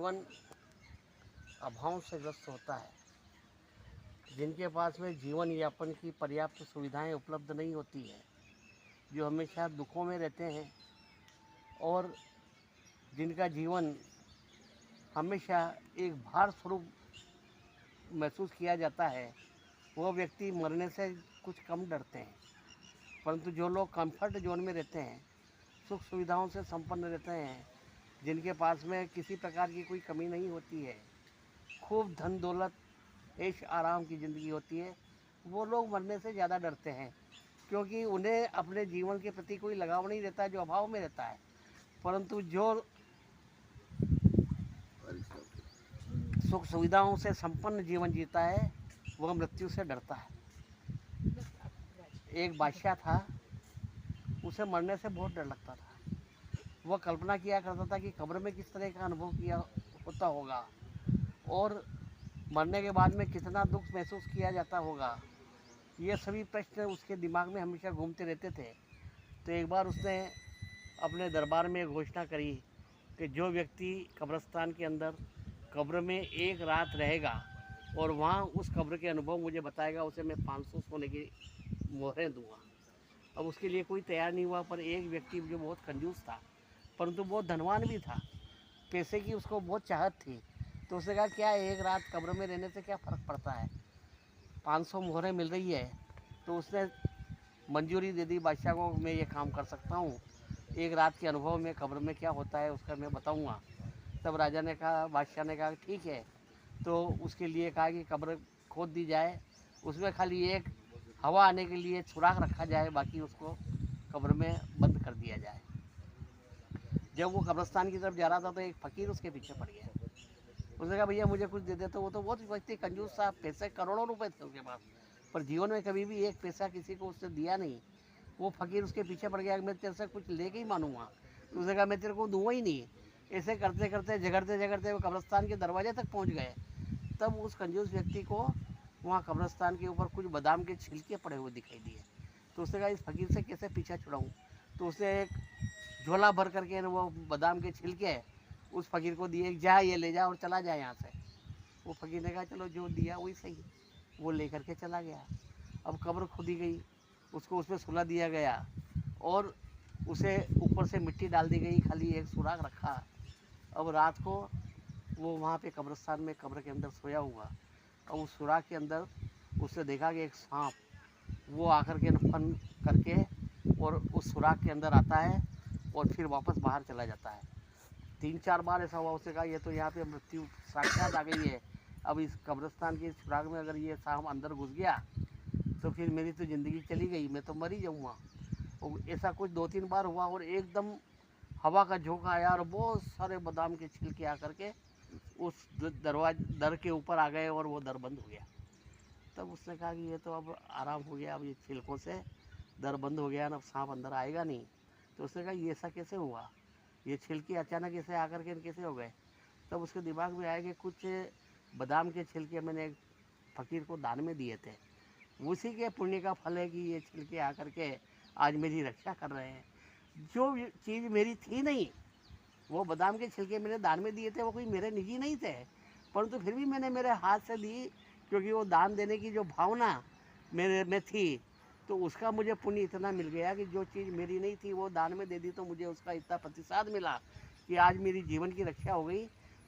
जीवन अभाव से ग्रस्त होता है, जिनके पास में जीवन यापन की पर्याप्त सुविधाएं उपलब्ध नहीं होती है, जो हमेशा दुखों में रहते हैं और जिनका जीवन हमेशा एक भार स्वरूप महसूस किया जाता है, वो व्यक्ति मरने से कुछ कम डरते हैं। परंतु जो लोग कंफर्ट जोन में रहते हैं, सुख सुविधाओं से संपन्न रहते हैं, जिनके पास में किसी प्रकार की कोई कमी नहीं होती है, खूब धन दौलत ऐश आराम की ज़िंदगी होती है, वो लोग मरने से ज़्यादा डरते हैं, क्योंकि उन्हें अपने जीवन के प्रति कोई लगाव नहीं रहता, जो अभाव में रहता है। परंतु जो सुख सुविधाओं से संपन्न जीवन जीता है, वह मृत्यु से डरता है। एक बादशाह था, उसे मरने से बहुत डर लगता था। वह कल्पना किया करता था कि कब्र में किस तरह का अनुभव किया होता होगा और मरने के बाद में कितना दुख महसूस किया जाता होगा। ये सभी प्रश्न उसके दिमाग में हमेशा घूमते रहते थे। तो एक बार उसने अपने दरबार में घोषणा करी कि जो व्यक्ति कब्रिस्तान के अंदर कब्र में एक रात रहेगा और वहाँ उस कब्र के अनुभव मुझे बताएगा, उसे मैं 500 सोने की मोहरें दूंगा। अब उसके लिए कोई तैयार नहीं हुआ, पर एक व्यक्ति जो बहुत कंजूस था परंतु बहुत धनवान भी था, पैसे की उसको बहुत चाहत थी, तो उसने कहा क्या एक रात कब्र में रहने से क्या फ़र्क पड़ता है, 500 मोहरें मिल रही है। तो उसने मंजूरी दे दी बादशाह को, मैं ये काम कर सकता हूँ, एक रात के अनुभव में कब्र में क्या होता है उसका मैं बताऊँगा। तब राजा ने कहा, बादशाह ने कहा ठीक है। तो उसके लिए कहा कि कब्र खोद दी जाए, उसमें खाली एक हवा आने के लिए सुराख रखा जाए, बाकी उसको कब्र में बंद कर दिया जाए। जब वो कब्रिस्तान की तरफ जा रहा था तो एक फ़कीर उसके पीछे पड़ गया। उसने कहा भैया मुझे कुछ दे दे। तो वो तो बहुत व्यक्ति कंजूस था, पैसे करोड़ों रुपए थे उसके पास, पर जीवन में कभी भी एक पैसा किसी को उसने दिया नहीं। वो फ़कीर उसके पीछे पड़ गया, मैं तेरे से कुछ लेके ही मानूंगा। तो उसने कहा मैं तेरे को दूंगा ही नहीं। ऐसे करते करते झगड़ते झगड़ते वो कब्रिस्तान के दरवाजे तक पहुंच गए। तब उस कंजूस व्यक्ति को वहाँ कब्रिस्तान के ऊपर कुछ बादाम के छिलके पड़े हुए दिखाई दिए। तो उसने कहा इस फ़कीर से कैसे पीछा छुड़ाऊँ। तो उसने एक झोला भर करके वो बादाम के छिलके उस फ़कीर को दिए, जा ये ले जा और चला जाए यहाँ से। वो फ़कीर ने कहा चलो जो दिया वही सही। वो लेकर के चला गया। अब कब्र खोदी गई, उसको उसमें सुला दिया गया और उसे ऊपर से मिट्टी डाल दी गई, खाली एक सुराख रखा। अब रात को वो वहाँ पे कब्रिस्तान में कब्र के अंदर सोया हुआ। अब उस सुराख के अंदर उसने देखा कि एक सांप वो आकर के फन करके और उस सुराख के अंदर आता है और फिर वापस बाहर चला जाता है। 3-4 बार ऐसा हुआ। उसने कहा ये तो यहाँ पे मृत्यु साक्षात आ गई है। अब इस कब्रिस्तान के सुराख में अगर ये सांप अंदर घुस गया तो फिर मेरी तो ज़िंदगी चली गई, मैं तो मर ही जाऊँगा। और ऐसा कुछ 2-3 बार हुआ और एकदम हवा का झोंका आया और बहुत सारे बादाम के छिलके आकर के उस दर के ऊपर आ गए और वो दर बंद हो गया। तब उसने कहा कि ये तो अब आराम हो गया, अब ये छिलकों से दर बंद हो गया ना, अब सांप अंदर आएगा नहीं। तो उसने कहा ये ऐसा कैसे हुआ, ये छिलके अचानक ऐसे आकर के कैसे हो गए। तब उसके दिमाग में आया कि कुछ बादाम के छिलके मैंने एक फ़कीर को दान में दिए थे, उसी के पुण्य का फल है कि ये छिलके आकर के आज मेरी रक्षा कर रहे हैं। जो चीज़ मेरी थी नहीं, वो बादाम के छिलके मैंने दान में दिए थे, वो कोई मेरे निजी नहीं थे, परंतु फिर भी मैंने मेरे हाथ से दी, क्योंकि वो दान देने की जो भावना मेरे में थी, तो उसका मुझे पुण्य इतना मिल गया कि जो चीज़ मेरी नहीं थी वो दान में दे दी, तो मुझे उसका इतना प्रतिसाद मिला कि आज मेरी जीवन की रक्षा हो गई।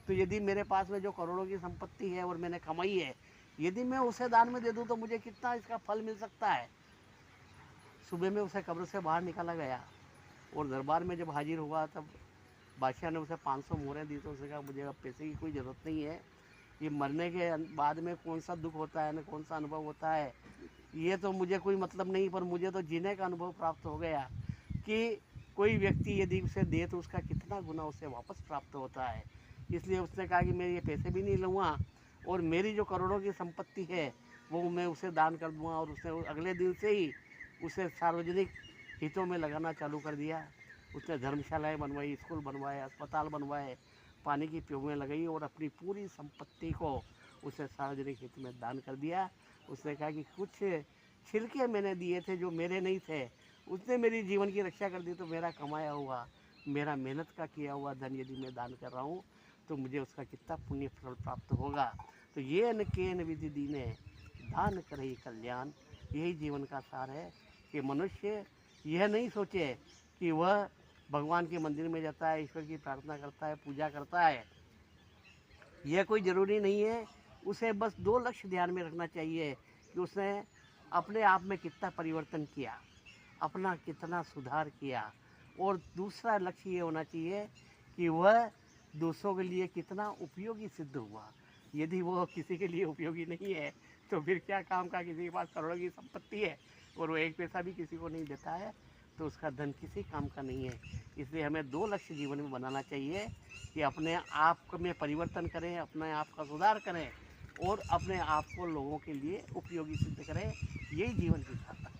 तो यदि मेरे पास में जो करोड़ों की संपत्ति है और मैंने कमाई है, यदि मैं उसे दान में दे दूँ तो मुझे कितना इसका फल मिल सकता है। सुबह में उसे कब्र से बाहर निकाला गया और दरबार में जब हाजिर हुआ तब बादशाह ने उसे 500 मोहरें दी। तो उसने कहा मुझे अब पैसे की कोई ज़रूरत नहीं है, ये मरने के बाद में कौन सा दुख होता है ना कौन सा अनुभव होता है, ये तो मुझे कोई मतलब नहीं, पर मुझे तो जीने का अनुभव प्राप्त हो गया कि कोई व्यक्ति यदि उसे दे तो उसका कितना गुना उसे वापस प्राप्त होता है। इसलिए उसने कहा कि मैं ये पैसे भी नहीं लूँगा और मेरी जो करोड़ों की संपत्ति है वो मैं उसे दान कर दूँगा। और उसने अगले दिन से ही उसे सार्वजनिक हितों में लगाना चालू कर दिया। उसने धर्मशालाएँ बनवाई, स्कूल बनवाए, अस्पताल बनवाए, पानी की ट्यूबें लगाई और अपनी पूरी संपत्ति को उसे सार्वजनिक हित में दान कर दिया। उसने कहा कि कुछ छिलके मैंने दिए थे जो मेरे नहीं थे, उसने मेरी जीवन की रक्षा कर दी, तो मेरा कमाया हुआ, मेरा मेहनत का किया हुआ धन यदि मैं दान कर रहा हूँ तो मुझे उसका कितना पुण्य फल प्राप्त होगा। तो ये न केन विधि दीने दान करे कल्याण, यही जीवन का सार है कि मनुष्य यह नहीं सोचे कि वह भगवान के मंदिर में जाता है, ईश्वर की प्रार्थना करता है, पूजा करता है, यह कोई ज़रूरी नहीं है। उसे बस 2 लक्ष्य ध्यान में रखना चाहिए कि उसने अपने आप में कितना परिवर्तन किया, अपना कितना सुधार किया, और दूसरा लक्ष्य ये होना चाहिए कि वह दूसरों के लिए कितना उपयोगी सिद्ध हुआ। यदि वो किसी के लिए उपयोगी नहीं है तो फिर क्या काम का, किसी के पास करोड़ों की संपत्ति है और वो 1 पैसा भी किसी को नहीं देता है तो उसका धन किसी काम का नहीं है। इसलिए हमें 2 लक्ष्य जीवन में बनाना चाहिए कि अपने आप में परिवर्तन करें, अपने आप का सुधार करें और अपने आप को लोगों के लिए उपयोगी सिद्ध करें। यही जीवन की सार्थकता है।